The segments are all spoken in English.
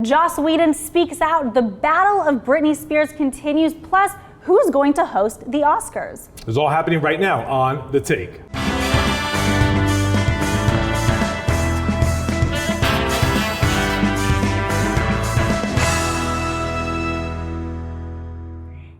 Joss Whedon speaks out. The battle of Britney Spears continues. Plus, who's going to host the Oscars? It's all happening right now on The Take.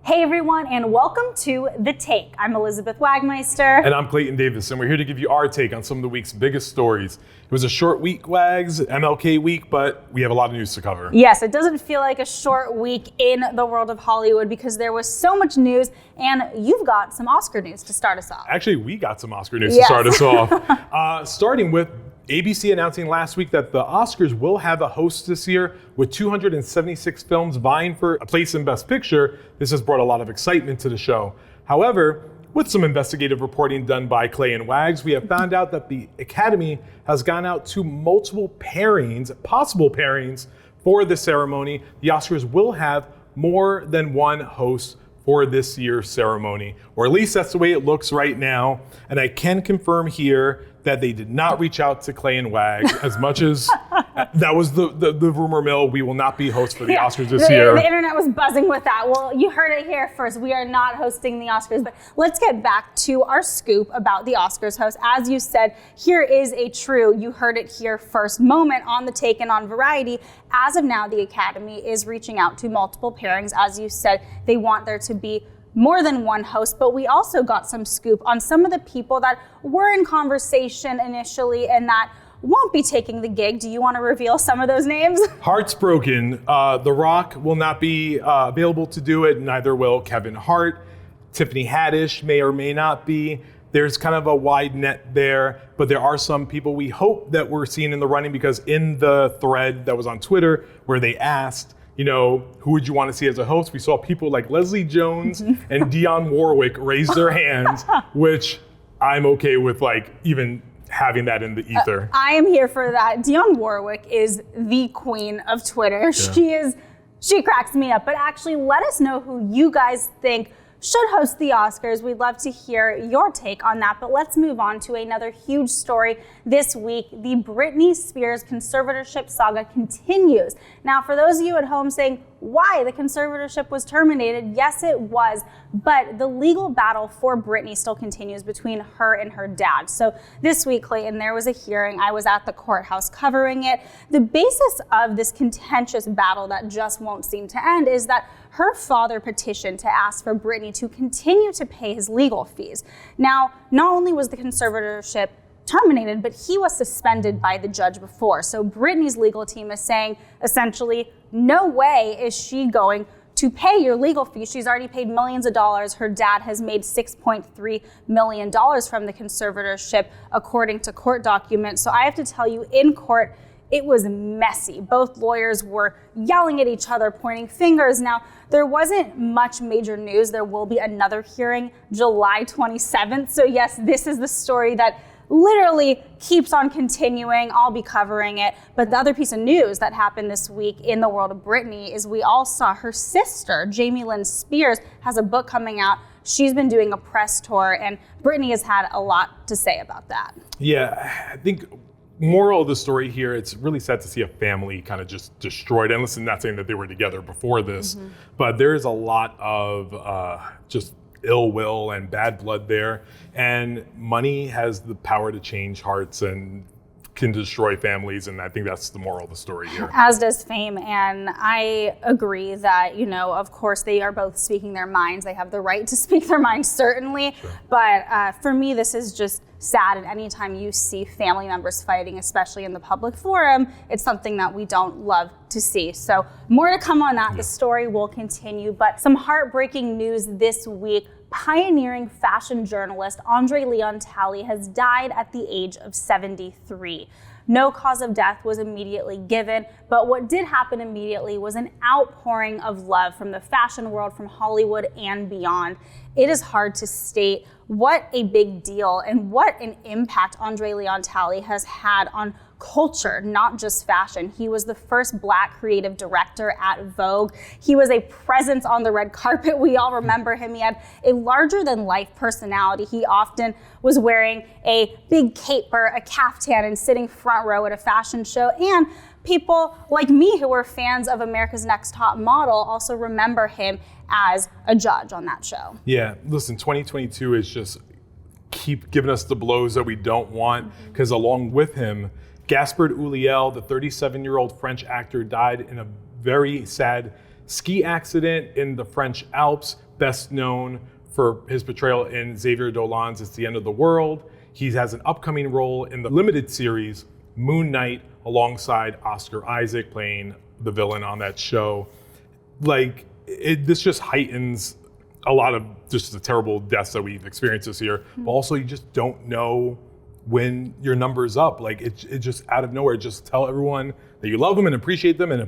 Hey everyone, and welcome to The Take. I'm Elizabeth Wagmeister. And I'm Clayton Davis, and we're here to give you our take on some of the week's biggest stories. It was a short week, Wags, MLK week, but we have a lot of news to cover. Yes, it doesn't feel like a short week in the world of Hollywood because there was so much news, and you've got some Oscar news to start us off. Actually, we got some Oscar news to start us off. Starting with ABC announcing last week that the Oscars will have a host this year with 276 films vying for a place in Best Picture. This has brought a lot of excitement to the show. However, with some investigative reporting done by Clay and Wags, we have found out that the Academy has gone out to multiple pairings, possible pairings for the ceremony. The Oscars will have more than one host for this year's ceremony, or at least that's the way it looks right now. And I can confirm here that they did not reach out to Clay and Wags as much as that was the rumor mill. We will not be hosts for the Oscars this year. The internet was buzzing with that. Well, you heard it here first. We are not hosting the Oscars, but let's get back to our scoop about the Oscars host. As you said, here is a true, you heard it here first moment on The Take and on Variety. As of now, the Academy is reaching out to multiple pairings. As you said, they want there to be more than one host, but we also got some scoop on some of the people that were in conversation initially and that won't be taking the gig. Do you want to reveal some of those names? Heart's broken. The Rock will not be available to do it. Neither will Kevin Hart. Tiffany Haddish may or may not be. There's kind of a wide net there, but there are some people we hope that we're seeing in the running, because in the thread that was on Twitter where they asked, you know, who would you want to see as a host? We saw people like Leslie Jones and Dionne Warwick raise their hands, which I'm okay with, like, even having that in the ether. I am here for that. Dionne Warwick is the queen of Twitter. Yeah. She cracks me up. But actually, let us know who you guys think should host the Oscars. We'd love to hear your take on that. But let's move on to another huge story this week. The Britney Spears conservatorship saga continues. Now, for those of you at home saying, why the conservatorship was terminated, yes, it was, but the legal battle for Britney still continues between her and her dad. So this week, Clayton, there was a hearing. I was at the courthouse covering it. The basis of this contentious battle that just won't seem to end is that her father petitioned to ask for Britney to continue to pay his legal fees. Now, not only was the conservatorship terminated, but he was suspended by the judge before. So Britney's legal team is saying, essentially, no way is she going to pay your legal fees. She's already paid millions of dollars. Her dad has made $6.3 million from the conservatorship, according to court documents. So I have to tell you, in court, it was messy. Both lawyers were yelling at each other, pointing fingers. Now, there wasn't much major news. There will be another hearing July 27th. So yes, this is the story that literally keeps on continuing. I'll be covering it. But the other piece of news that happened this week in the world of Britney is we all saw her sister, Jamie Lynn Spears, has a book coming out. She's been doing a press tour, and Britney has had a lot to say about that. Yeah, I think moral of the story here, it's really sad to see a family kind of just destroyed. And listen, not saying that they were together before this, but there's a lot of just ill will and bad blood there. And money has the power to change hearts and can destroy families, and I think that's the moral of the story here. As does fame, and I agree that, you know, of course they are both speaking their minds. They have the right to speak their minds, certainly, but for me this is just sad, and anytime you see family members fighting, especially in the public forum, it's something that we don't love to see. So more to come on that. The story will continue, but some heartbreaking news this week. Pioneering fashion journalist Andre Leon Talley has died at the age of 73. No cause of death was immediately given, but what did happen immediately was an outpouring of love from the fashion world, from Hollywood and beyond. It is hard to state what a big deal and what an impact Andre Leon Talley has had on culture, not just fashion. He was the first Black creative director at Vogue. He was a presence on the red carpet. We all remember him. He had a larger than life personality. He often was wearing a big cape or a caftan and sitting front row at a fashion show. And people like me who were fans of America's Next Top Model also remember him as a judge on that show. Yeah, listen, 2022 is just keep giving us the blows that we don't want, because along with him, Gaspard Ulliel, the 37-year-old French actor, died in a very sad ski accident in the French Alps, best known for his portrayal in Xavier Dolan's It's the End of the World. He has an upcoming role in the limited series Moon Knight alongside Oscar Isaac playing the villain on that show. Like, this just heightens a lot of just the terrible deaths that we've experienced this year, but also you just don't know when your number's up. Like, it just out of nowhere, just tell everyone that you love them and appreciate them them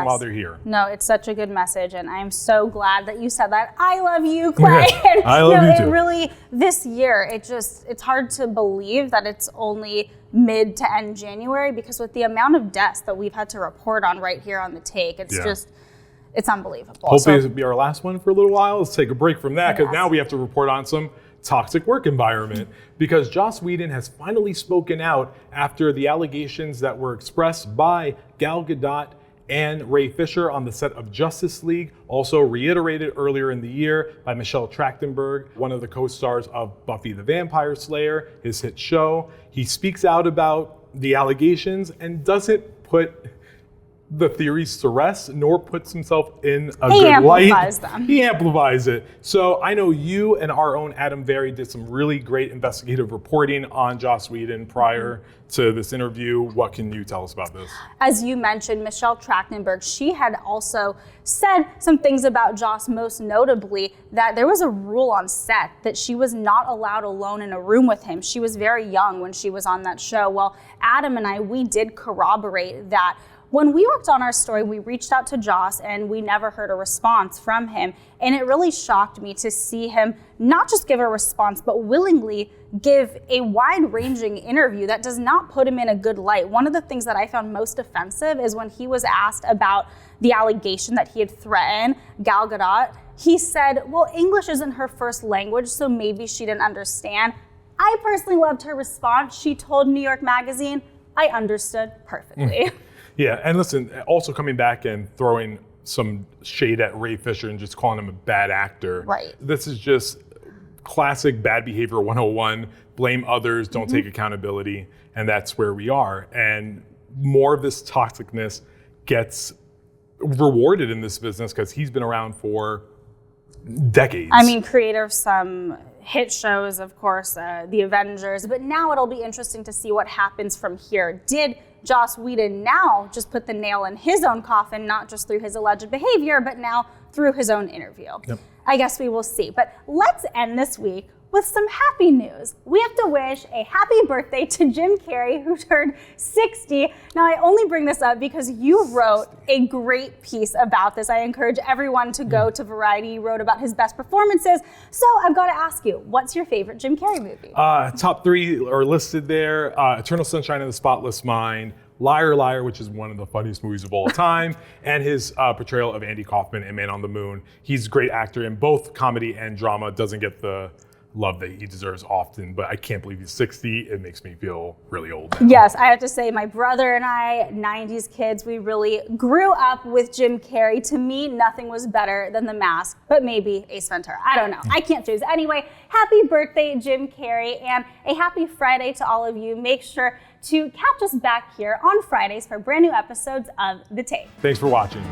while they're here. No, it's such a good message, and I'm so glad that you said that. I love you, Clay. Yeah, I love you too. It really, this year, it's hard to believe that it's only mid to end January, because with the amount of deaths that we've had to report on right here on The Take, it's unbelievable. Hopefully this will be our last one for a little while. Let's take a break from that, because now we have to report on some toxic work environment, because Joss Whedon has finally spoken out after the allegations that were expressed by Gal Gadot and Ray Fisher on the set of Justice League, also reiterated earlier in the year by Michelle Trachtenberg, one of the co-stars of Buffy the Vampire Slayer, his hit show. He speaks out about the allegations and doesn't put the theories to rest, nor puts himself in a good light. He amplifies them. He amplifies it. So I know you and our own Adam Very did some really great investigative reporting on Joss Whedon prior to this interview. What can you tell us about this? As you mentioned, Michelle Trachtenberg, she had also said some things about Joss, most notably that there was a rule on set that she was not allowed alone in a room with him. She was very young when she was on that show. Well, Adam and I, we did corroborate that. When we worked on our story, we reached out to Joss and we never heard a response from him. And it really shocked me to see him not just give a response, but willingly give a wide-ranging interview that does not put him in a good light. One of the things that I found most offensive is when he was asked about the allegation that he had threatened Gal Gadot. He said, well, English isn't her first language, so maybe she didn't understand. I personally loved her response. She told New York Magazine, I understood perfectly. Yeah, and listen, also coming back and throwing some shade at Ray Fisher and just calling him a bad actor. Right. This is just classic bad behavior 101. Blame others, don't take accountability, and that's where we are. And more of this toxicness gets rewarded in this business because he's been around for decades. I mean, creator of some hit shows, of course, The Avengers, but now it'll be interesting to see what happens from here. Did Joss Whedon now just put the nail in his own coffin, not just through his alleged behavior, but now through his own interview? Yep. I guess we will see. But let's end this week with some happy news. We have to wish a happy birthday to Jim Carrey, who turned 60. Now, I only bring this up because you wrote a great piece about this. I encourage everyone to go to Variety. You wrote about his best performances. So I've got to ask you, what's your favorite Jim Carrey movie? Top three are listed there. Eternal Sunshine of the Spotless Mind, Liar Liar, which is one of the funniest movies of all time, and his portrayal of Andy Kaufman in Man on the Moon. He's a great actor in both comedy and drama, doesn't get the love that he deserves often, but I can't believe he's 60. It makes me feel really old now. Yes, I have to say, my brother and I, 90s kids, we really grew up with Jim Carrey. To me, nothing was better than The Mask, but maybe Ace Ventura. I don't know. I can't choose. Anyway, happy birthday, Jim Carrey, and a happy Friday to all of you. Make sure to catch us back here on Fridays for brand new episodes of The Take. Thanks for watching.